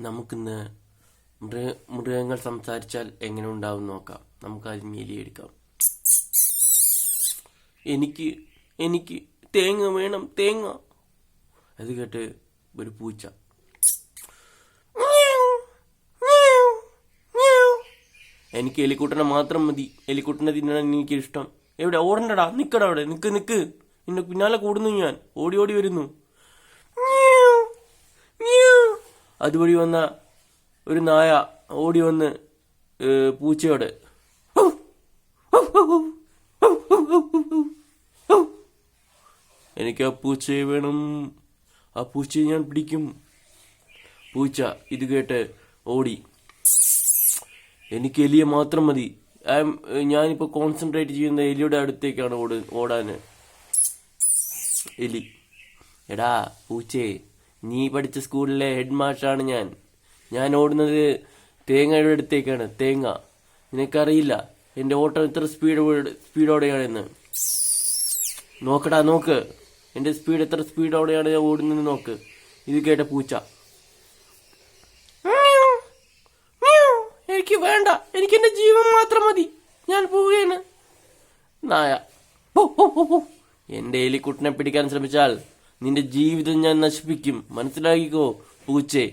നമുക്കിന്ന് മൃഗങ്ങൾ സംസാരിച്ചാൽ എങ്ങനെ ഉണ്ടാവും നോക്കാം. നമുക്ക് ആദ്യം എലിയെടുക്കാം. എനിക്ക് എനിക്ക് തേങ്ങ വേണം, തേങ്ങ. അത് കേട്ട് ഒരു പൂച്ച. എനിക്ക് എലിക്കുട്ടനെ മാത്രം മതി, എലിക്കുട്ടനെ തിന്നാൻ എനിക്കിഷ്ടം. എവിടെ ഓടണ്ടടാ, നിക്കടാ അവിടെ, നിക്ക്. നിന്നെ പിന്നാലെ കൂടുന്നു ഞാൻ, ഓടി ഓടി വരുന്നു. അതുവഴി വന്ന ഒരു നായ ഓടി വന്ന് പൂച്ചയോട് എനിക്ക് ആ പൂച്ചയെ വേണം, ആ പൂച്ചയെ ഞാൻ പിടിക്കും. പൂച്ച ഇത് കേട്ട് ഓടി. എനിക്ക് എലിയെ മാത്രം മതി. ഞാനിപ്പോ കോൺസെൻട്രേറ്റ് ചെയ്യുന്ന എലിയുടെ അടുത്തേക്കാണ് ഓടാന്. എലി, എടാ പൂച്ചേ, നീ പഠിച്ച സ്കൂളിലെ ഹെഡ് മാഷാണ് ഞാൻ ഓടുന്നത് തേങ്ങയുടെ അടുത്തേക്കാണ്. തേങ്ങ, നിനക്കറിയില്ല എന്റെ ഓട്ടം എത്ര സ്പീഡോടെയാണെന്ന്. നോക്കടാ, നോക്ക് എന്റെ സ്പീഡ് എത്ര സ്പീഡോടെയാണ് ഞാൻ ഓടുന്നത് നോക്ക്. ഇത് കേട്ട പൂച്ച, എനിക്ക് വേണ്ട, എനിക്ക് എന്റെ ജീവൻ മാത്രം മതി, ഞാൻ പോവുകയാണ്. നായ, എന്റെ എലിക്കുട്ടനെ പിടിക്കാൻ ശ്രമിച്ചാൽ നിന്റെ ജീവിതം ഞാൻ നശിപ്പിക്കും, മനസ്സിലാക്കിക്കോ പൂച്ചേ.